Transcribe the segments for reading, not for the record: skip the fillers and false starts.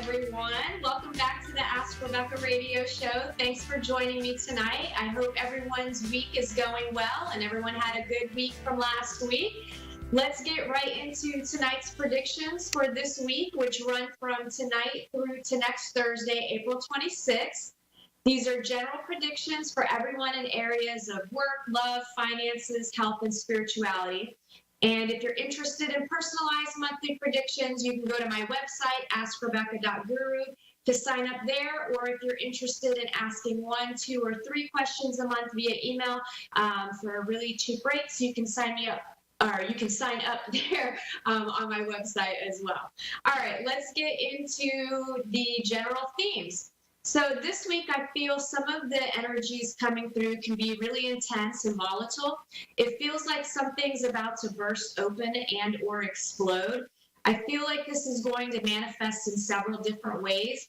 everyone. Welcome back to the Ask Rebecca radio show. Thanks for joining me tonight. I hope everyone's week is going well and everyone had a good week from last week. Let's get right into tonight's predictions for this week, which run from tonight through to next Thursday, April 26th. These are general predictions for everyone in areas of work, love, finances, health, and spirituality. And if you're interested in personalized monthly predictions, you can go to my website, AskRebecca.guru, to sign up there. Or if you're interested in asking 1, 2, or 3 questions a month via email for really cheap rates, you can sign me up. Or you can sign up there on my website as well. All right, let's get into the general themes. So this week, I feel some of the energies coming through can be really intense and volatile. It feels like something's about to burst open and or explode. I feel like this is going to manifest in several different ways.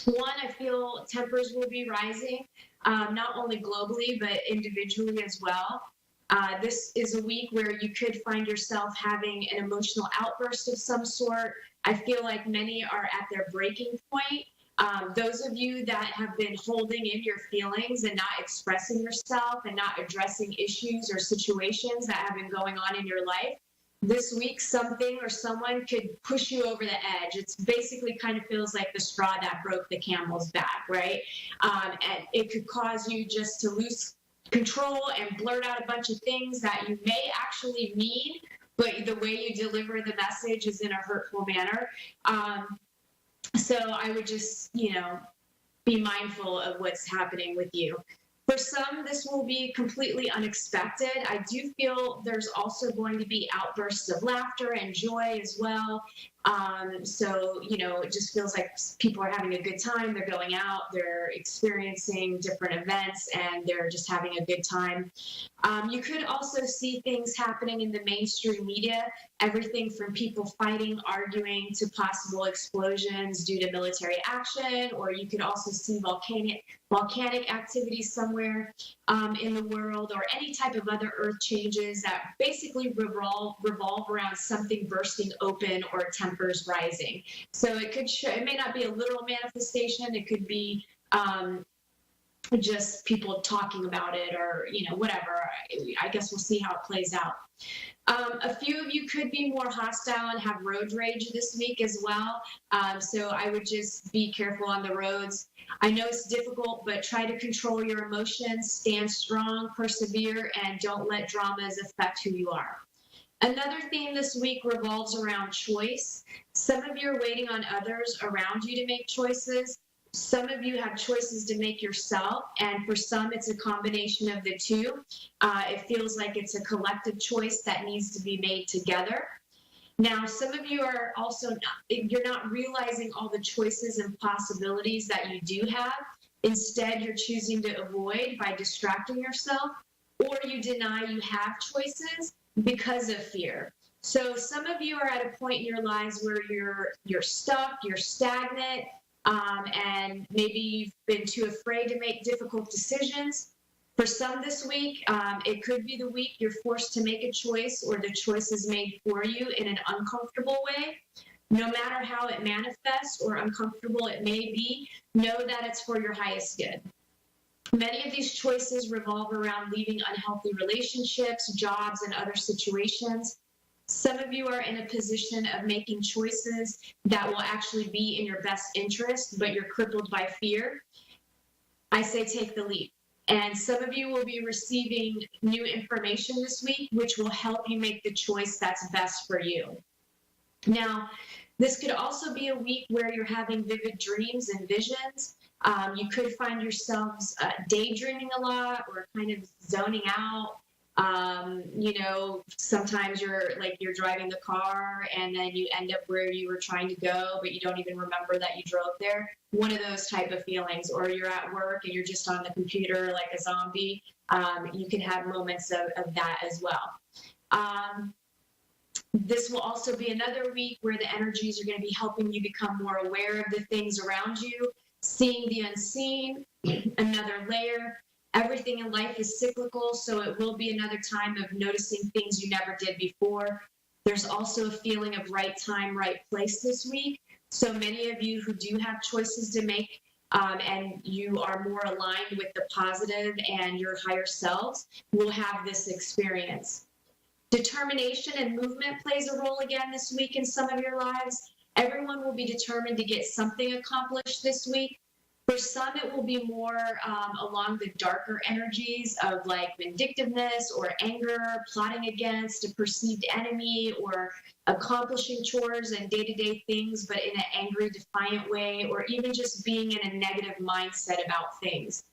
One, I feel tempers will be rising, not only globally, but individually as well. This is a week where you could find yourself having an emotional outburst of some sort. I feel like many are at their breaking point. Those of you that have been holding in your feelings and not expressing yourself and not addressing issues or situations that have been going on in your life, this week something or someone could push you over the edge. It's basically kind of feels like the straw that broke the camel's back, right? And it could cause you just to lose control and blurt out a bunch of things that you may actually mean, but the way you deliver the message is in a hurtful manner. So I would just, be mindful of what's happening with you. For some, this will be completely unexpected. I do feel there's also going to be outbursts of laughter and joy as well. So, it just feels like people are having a good time. They're going out, they're experiencing different events, and they're just having a good time. You could also see things happening in the mainstream media, everything from people fighting, arguing, to possible explosions due to military action, or you could also see volcanic activity somewhere in the world, or any type of other earth changes that basically revolve around something bursting open or tempers rising. So it may not be a literal manifestation. It could be just people talking about it, or whatever. I guess we'll see how it plays out. A few of you could be more hostile and have road rage this week as well. So I would just be careful on the roads. I know it's difficult, but try to control your emotions, stand strong, persevere, and don't let dramas affect who you are. Another theme this week revolves around choice. Some of you are waiting on others around you to make choices. Some of you have choices to make yourself, and for some, it's a combination of the two. It feels like it's a collective choice that needs to be made together. Now, some of you are also you're not realizing all the choices and possibilities that you do have. Instead, you're choosing to avoid by distracting yourself, or you deny you have choices because of fear. So some of you are at a point in your lives where you're stuck, you're stagnant, and maybe you've been too afraid to make difficult decisions. For some this week, it could be the week you're forced to make a choice, or the choice is made for you in an uncomfortable way. No matter how it manifests or uncomfortable it may be, know that it's for your highest good. Many of these choices revolve around leaving unhealthy relationships, jobs, and other situations. Some of you are in a position of making choices that will actually be in your best interest, but you're crippled by fear. I say take the leap. And some of you will be receiving new information this week, which will help you make the choice that's best for you. Now, this could also be a week where you're having vivid dreams and visions. You could find yourselves daydreaming a lot, or kind of zoning out. Sometimes you're driving the car and then you end up where you were trying to go, but you don't even remember that you drove there. One of those type of feelings. Or you're at work and you're just on the computer like a zombie. You can have moments of that as well. This will also be another week where the energies are going to be helping you become more aware of the things around you, seeing the unseen, another layer. Everything in life is cyclical, so it will be another time of noticing things you never did before. There's also a feeling of right time, right place this week. So many of you who do have choices to make, and you are more aligned with the positive and your higher selves, will have this experience. Determination and movement plays a role again this week in some of your lives. Everyone will be determined to get something accomplished this week. For some, it will be more along the darker energies of like vindictiveness or anger, plotting against a perceived enemy, or accomplishing chores and day-to-day things, but in an angry, defiant way, or even just being in a negative mindset about things.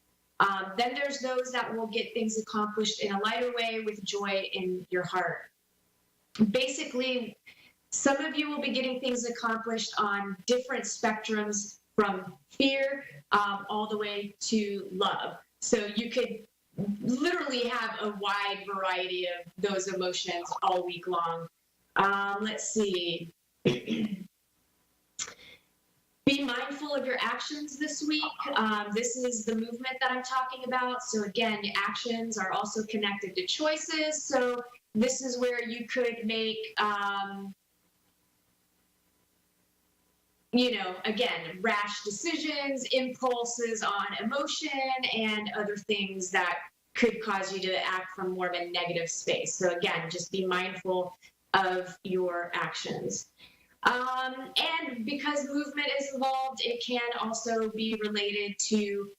Then there's those that will get things accomplished in a lighter way with joy in your heart. Basically, some of you will be getting things accomplished on different spectrums, from fear all the way to love. So you could literally have a wide variety of those emotions all week long. Let's see. Be mindful of your actions this week. This is the movement that I'm talking about. So again, actions are also connected to choices. So this is where you could make again, rash decisions, impulses on emotion, and other things that could cause you to act from more of a negative space. So again, just be mindful of your actions. And because movement is involved, it can also be related to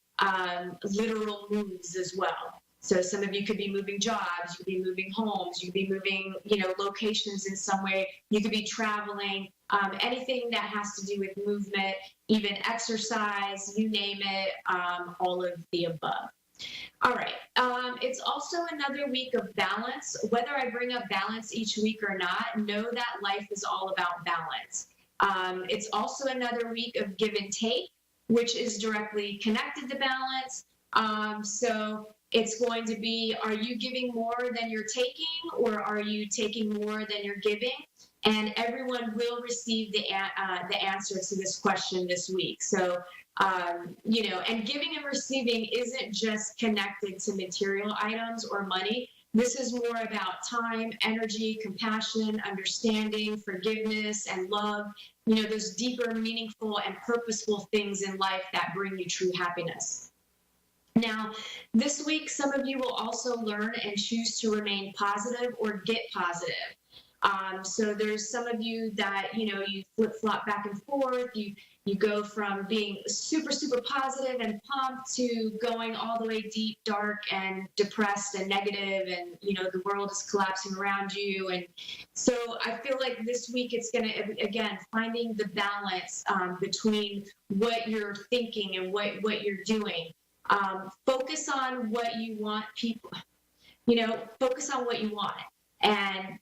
literal moves as well. So some of you could be moving jobs, you could be moving homes, you could be moving, locations in some way. You could be traveling, anything that has to do with movement, even exercise, you name it, all of the above. All right. It's also another week of balance. Whether I bring up balance each week or not, know that life is all about balance. It's also another week of give and take, which is directly connected to balance. So it's going to be, are you giving more than you're taking, or are you taking more than you're giving? And everyone will receive the answer to this question this week. So, and giving and receiving isn't just connected to material items or money. This is more about time, energy, compassion, understanding, forgiveness, and love. Those deeper, meaningful, and purposeful things in life that bring you true happiness. Now, this week, some of you will also learn and choose to remain positive or get positive. So there's some of you that, you flip-flop back and forth. You go from being super, super positive and pumped to going all the way deep, dark, and depressed and negative, and, the world is collapsing around you. And so I feel like this week it's going to, again, finding the balance between what you're thinking and what you're doing. Focus on what you want focus on what you want, and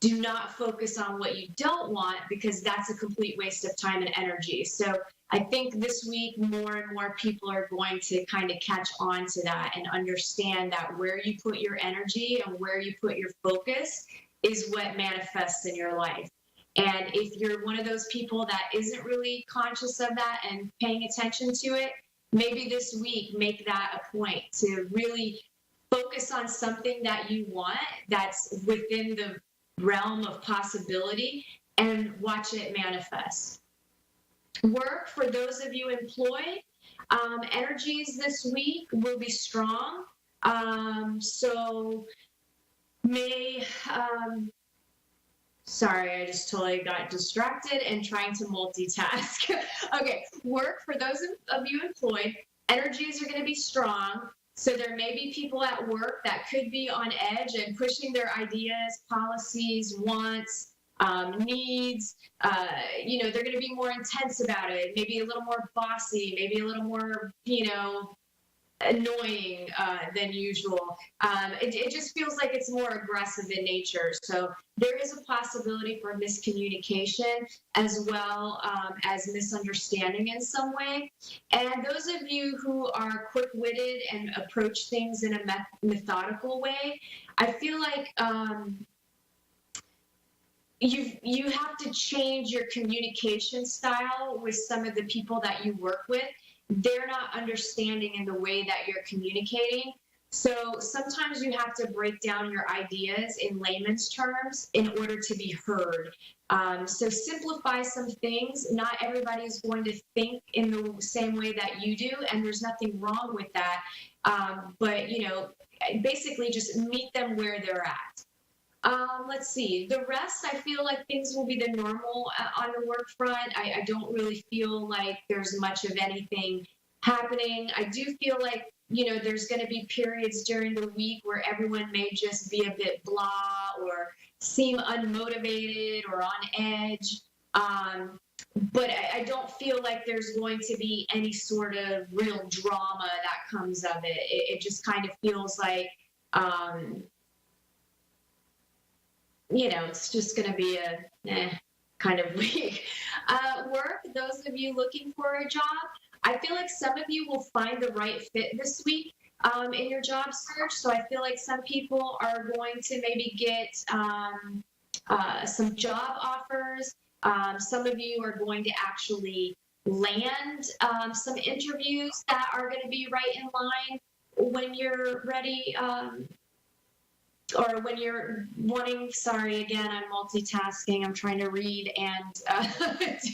do not focus on what you don't want, because that's a complete waste of time and energy. So I think this week more and more people are going to kind of catch on to that and understand that where you put your energy and where you put your focus is what manifests in your life. And if you're one of those people that isn't really conscious of that and paying attention to it, maybe this week make that a point to really focus on something that you want that's within the realm of possibility, and watch it manifest. Work, for those of you employed, energies this week will be strong. Sorry, I just totally got distracted and trying to multitask. Okay, work, for those of you employed, energies are going to be strong. So there may be people at work that could be on edge and pushing their ideas, policies, wants, needs. They're going to be more intense about it, maybe a little more bossy, maybe a little more, annoying than usual. It just feels like it's more aggressive in nature. So there is a possibility for miscommunication as well as misunderstanding in some way. And those of you who are quick-witted and approach things in a methodical way, I feel like you have to change your communication style with some of the people that you work with. They're not understanding in the way that you're communicating. So sometimes you have to break down your ideas in layman's terms in order to be heard. So simplify some things. Not everybody is going to think in the same way that you do, and there's nothing wrong with that. But basically just meet them where they're at. Let's see. The rest, I feel like things will be the normal on the work front. I don't really feel like there's much of anything happening. I do feel like, there's going to be periods during the week where everyone may just be a bit blah or seem unmotivated or on edge. But I don't feel like there's going to be any sort of real drama that comes of it. It just kind of feels like, it's just going to be a kind of week. Work, those of you looking for a job, I feel like some of you will find the right fit this week in your job search. So I feel like some people are going to maybe get some job offers. Some of you are going to actually land some interviews that are going to be right in line when you're ready, or when you're wanting. Sorry, again, I'm multitasking. I'm trying to read and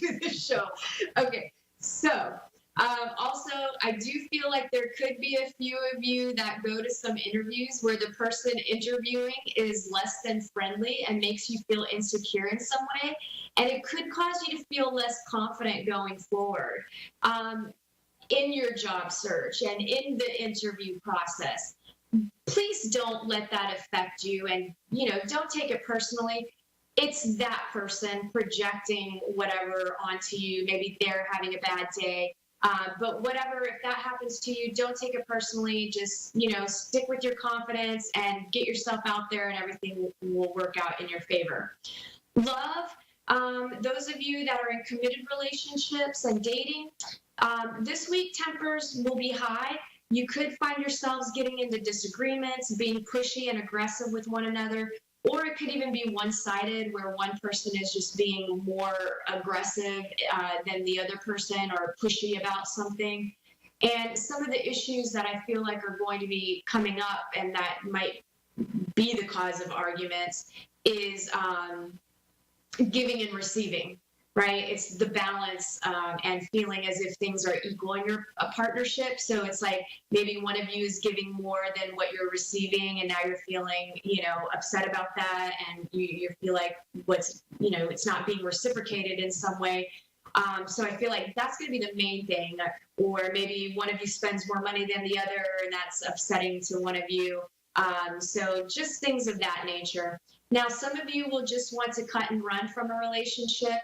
do the show. Okay, so also, I do feel like there could be a few of you that go to some interviews where the person interviewing is less than friendly and makes you feel insecure in some way. And it could cause you to feel less confident going forward in your job search and in the interview process. Please don't let that affect you, and don't take it personally. It's that person projecting whatever onto you. Maybe they're having a bad day. But whatever, if that happens to you, don't take it personally. Just, stick with your confidence and get yourself out there, and everything will work out in your favor. Love, those of you that are in committed relationships and dating, this week tempers will be high. You could find yourselves getting into disagreements, being pushy and aggressive with one another, or it could even be one-sided where one person is just being more aggressive than the other person or pushy about something. And some of the issues that I feel like are going to be coming up and that might be the cause of arguments is giving and receiving. Right? It's the balance and feeling as if things are equal in your partnership. So it's like maybe one of you is giving more than what you're receiving, and now you're feeling, upset about that, and you feel like it's not being reciprocated in some way. So I feel like that's going to be the main thing. Or maybe one of you spends more money than the other, and that's upsetting to one of you. So just things of that nature. Now, some of you will just want to cut and run from a relationship.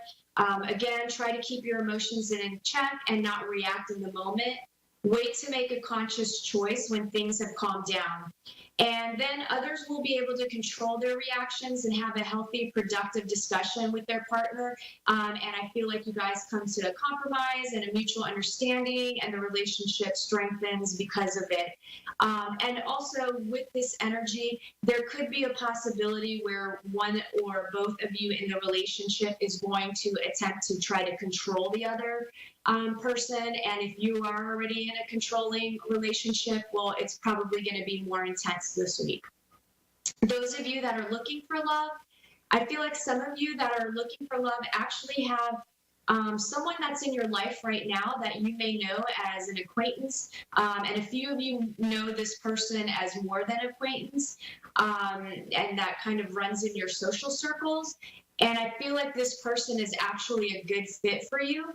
Again, try to keep your emotions in check and not react in the moment. Wait to make a conscious choice when things have calmed down. And then others will be able to control their reactions and have a healthy, productive discussion with their partner. And I feel like you guys come to a compromise and a mutual understanding, and the relationship strengthens because of it. And also with this energy, there could be a possibility where one or both of you in the relationship is going to attempt to try to control the other person. And if you are already in a controlling relationship, well, it's probably going to be more intense this week. Those of you that are looking for love, I feel like some of you that are looking for love actually have someone that's in your life right now that you may know as an acquaintance, and a few of you know this person as more than acquaintance, and that kind of runs in your social circles. And I feel like this person is actually a good fit for you,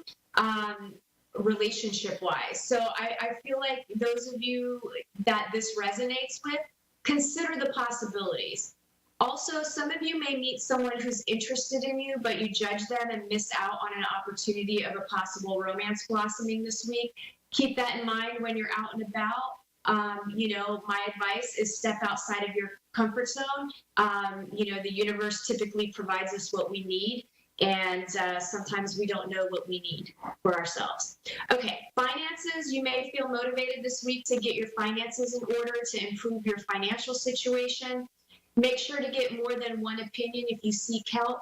relationship-wise. So I feel like those of you that this resonates with, consider the possibilities. Also, some of you may meet someone who's interested in you, but you judge them and miss out on an opportunity of a possible romance blossoming this week. Keep that in mind when you're out and about. My advice is step outside of your comfort zone. The universe typically provides us what we need, and sometimes we don't know what we need for ourselves. Okay, finances. You may feel motivated this week to get your finances in order to improve your financial situation. Make sure to get more than one opinion if you seek help.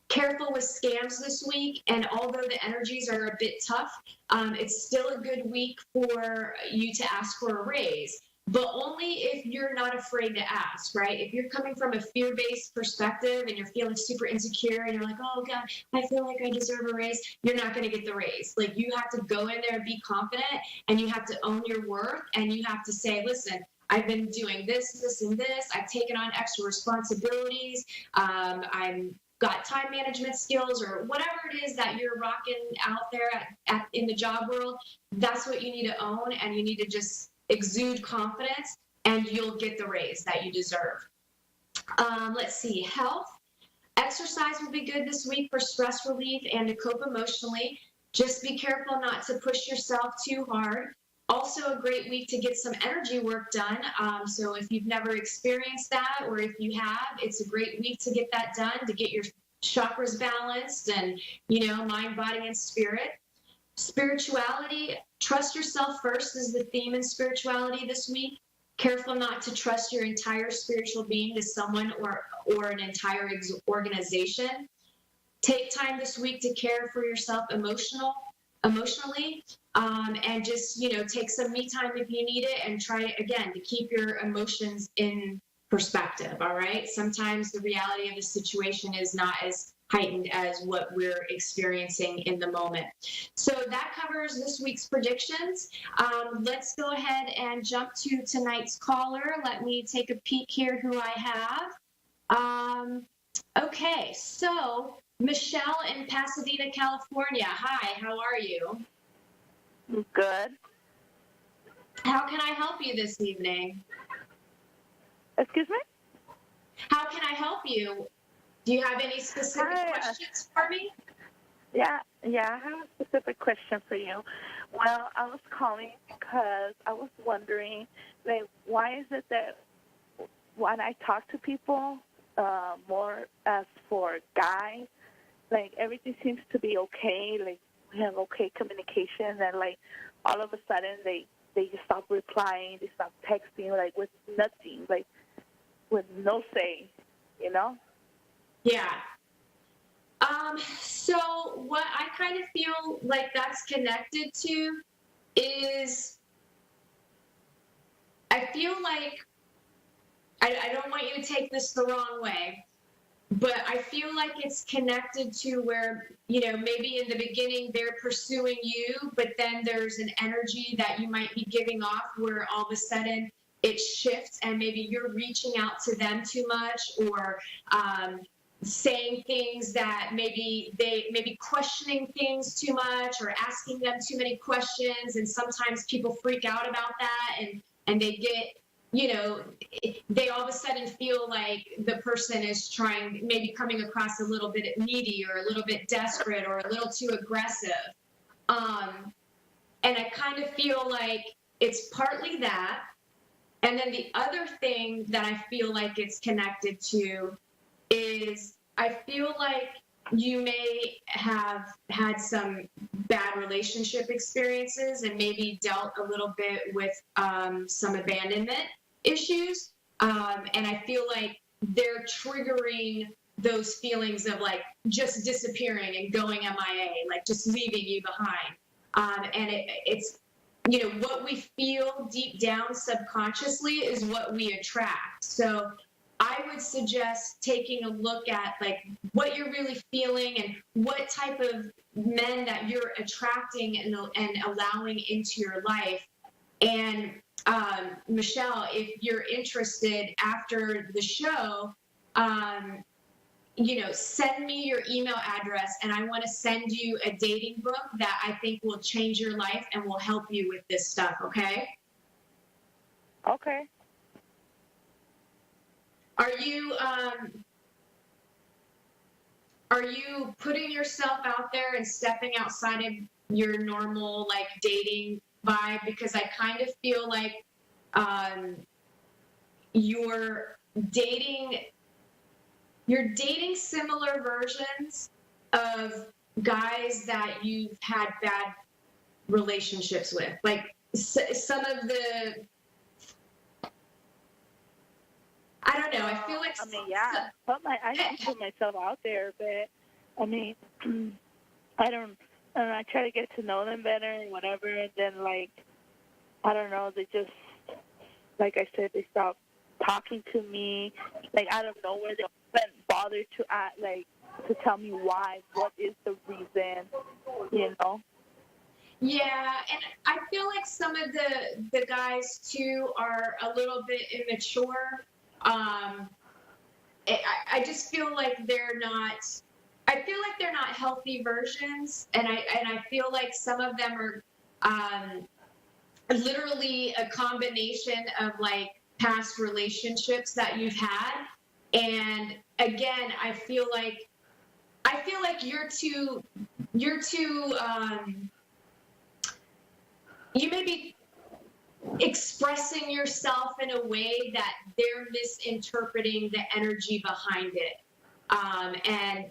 Careful with scams this week, and although the energies are a bit tough, it's still a good week for you to ask for a raise. but only if you're not afraid to ask, right? If you're coming from a fear-based perspective and you're feeling super insecure and you're like, oh God, I feel like I deserve a raise, you're not going to get the raise. Like, you have to go in there and be confident, and you have to own your worth, and you have to say, listen, I've been doing this, this, and this. I've taken on extra responsibilities. I'm got time management skills, or whatever it is that you're rocking out there in the job world. That's what you need to own, and you need to just exude confidence, and you'll get the raise that you deserve. Let's see, health. Exercise will be good this week for stress relief and to cope emotionally. Just be careful not to push yourself too hard. Also, a great week to get some energy work done. So if you've never experienced that, or if you have, it's a great week to get that done, to get your chakras balanced and, mind, body, and spirit. Spirituality, trust yourself first is the theme in spirituality this week. Careful not to trust your entire spiritual being to someone or an entire organization. Take time this week to care for yourself emotionally, and just, take some me time if you need it, and try again to keep your emotions in perspective. All right. Sometimes the reality of the situation is not as heightened as what we're experiencing in the moment. So that covers this week's predictions. Let's go ahead and jump to tonight's caller. Let me take a peek here who I have. Okay, so Michelle in Pasadena, California. Hi, how are you? Good. How can I help you this evening? Excuse me? How can I help you? Do you have any specific questions for me? Yeah, I have a specific question for you. Well, I was calling because I was wondering, why is it that when I talk to people, more as for guys, everything seems to be okay, we have okay communication, and all of a sudden they just stop replying, they stop texting, with nothing, with no say, Yeah. So what I kind of feel like that's connected to is, I feel like, I don't want you to take this the wrong way, but I feel like it's connected to where, maybe in the beginning they're pursuing you, but then there's an energy that you might be giving off where all of a sudden it shifts, and maybe you're reaching out to them too much, or saying things that maybe questioning things too much, or asking them too many questions. And sometimes people freak out about that, and they get, they all of a sudden feel like the person is maybe coming across a little bit needy, or a little bit desperate, or a little too aggressive. And I kind of feel like it's partly that. And then the other thing that I feel like it's connected to is, I feel like you may have had some bad relationship experiences, and maybe dealt a little bit with some abandonment issues. And I feel like they're triggering those feelings of just disappearing and going MIA, just leaving you behind. And it's, what we feel deep down subconsciously is what we attract. So I would suggest taking a look at what you're really feeling, and what type of men that you're attracting and allowing into your life. And Michelle, if you're interested after the show, send me your email address, and I want to send you a dating book that I think will change your life and will help you with this stuff. Okay? Okay. Are you putting yourself out there and stepping outside of your normal dating vibe? Because I kind of feel like you're dating similar versions of guys that you've had bad relationships with. Some of the, I don't know. I feel like, I don't put myself out there, but I don't. I try to get to know them better and whatever. And then I don't know. They just like I said, they stopped talking to me. Like out of nowhere, they didn't bother to to tell me why. What is the reason? You know? Yeah, and I feel like some of the guys too are a little bit immature. Um, I just feel like they're not. I feel like they're not healthy versions, and I feel like some of them are literally a combination of like past relationships that you've had, and again, I feel like you're too you may be expressing yourself in a way that they're misinterpreting the energy behind it. And,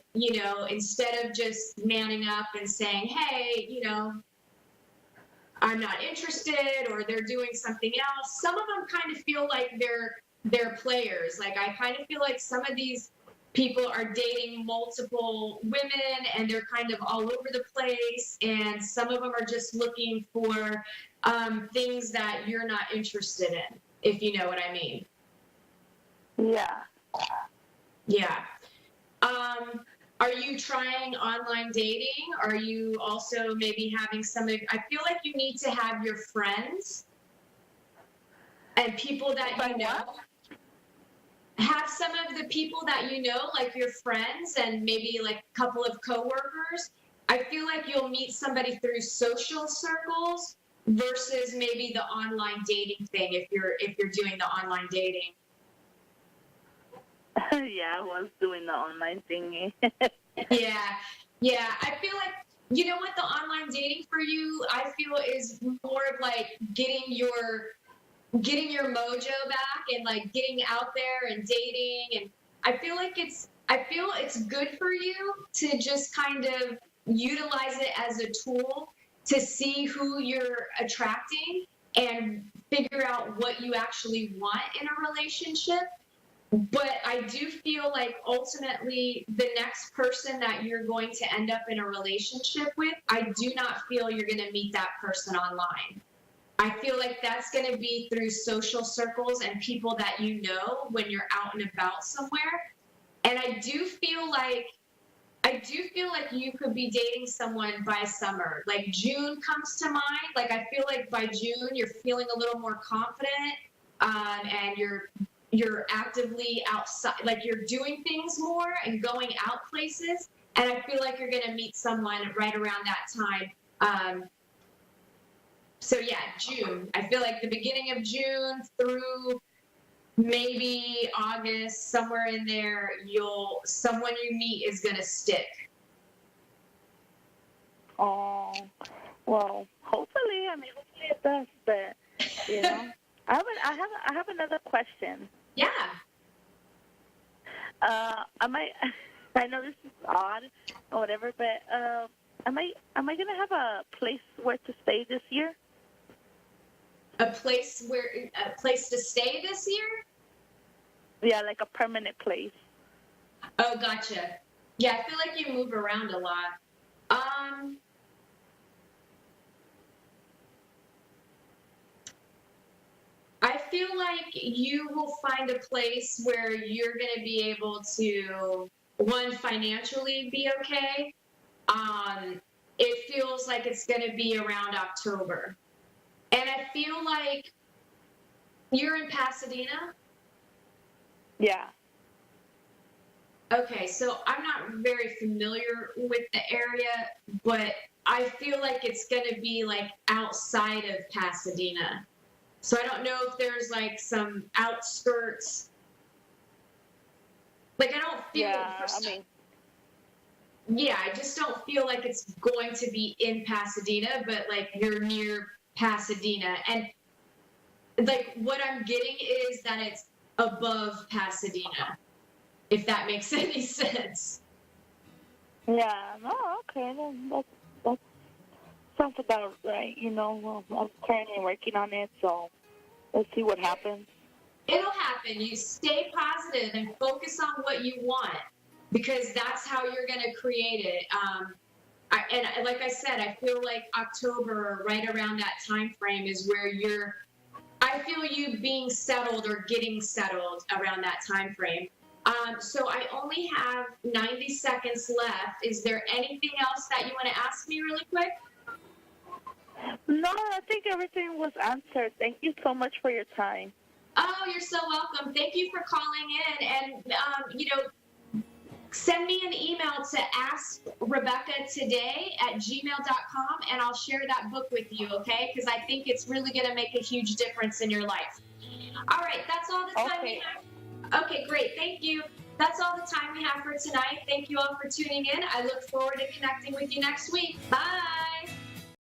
instead of just manning up and saying, hey, I'm not interested, or they're doing something else, some of them kind of feel like they're players. Like, I kind of feel like some of these people are dating multiple women and they're kind of all over the place, and some of them are just looking for things that you're not interested in, if you know what I mean. Yeah. Yeah. Are you trying online dating? Are you also maybe having I feel like you need to have your friends and people that you know. What? Have some of the people that you know, like your friends and maybe like a couple of coworkers. I feel like you'll meet somebody through social circles versus maybe the online dating thing if you're doing the online dating. Yeah, I was doing the online thingy. Yeah. Yeah. I feel like, you know what, the online dating for you, I feel is more of like getting your mojo back and like getting out there and dating. And I feel it's good for you to just kind of utilize it as a tool to see who you're attracting and figure out what you actually want in a relationship. But I do feel like ultimately the next person that you're going to end up in a relationship with, I do not feel you're going to meet that person online. I feel like that's going to be through social circles and people that you know when you're out and about somewhere. And I do feel like you could be dating someone by summer. Like June comes to mind. Like I feel like by June you're feeling a little more confident, and you're actively outside, like you're doing things more and going out places. And I feel like you're going to meet someone right around that time. So yeah, June. I feel like the beginning of June through maybe August, somewhere in there, someone you meet is gonna stick. Oh, well, hopefully it does. But I have another question. Yeah. I know this is odd or whatever, but am I gonna have a place where to stay this year? A place to stay this year? Yeah, like a permanent place. Oh, gotcha. Yeah, I feel like you move around a lot. I feel like you will find a place where you're going to be able to, one, financially be okay. It feels like it's going to be around October. And I feel like you're in Pasadena. Yeah. Okay, so I'm not very familiar with the area, but I feel like it's going to be like outside of Pasadena. So I don't know if there's like some outskirts. Like I don't feel. Yeah, I just don't feel like it's going to be in Pasadena, but like you're near Pasadena. And like what I'm getting is that it's above Pasadena, if that makes any sense. Yeah, no, okay, that sounds about right. Well, I'm currently working on it, so let's see what happens. It'll happen. You stay positive and focus on what you want, because that's how you're going to create it. And like I said, I feel like October, right around that time frame, is where I I feel you being settled or getting settled around that time frame. So I only have 90 seconds left. Is there anything else that you want to ask me really quick? No, I think everything was answered. Thank you so much for your time. Oh, you're so welcome. Thank you for calling in. And, send me an email to AskRebeccaToday@gmail.com, and I'll share that book with you, okay? Because I think it's really going to make a huge difference in your life. All right, that's all the time we have. Okay, great. Thank you. That's all the time we have for tonight. Thank you all for tuning in. I look forward to connecting with you next week. Bye.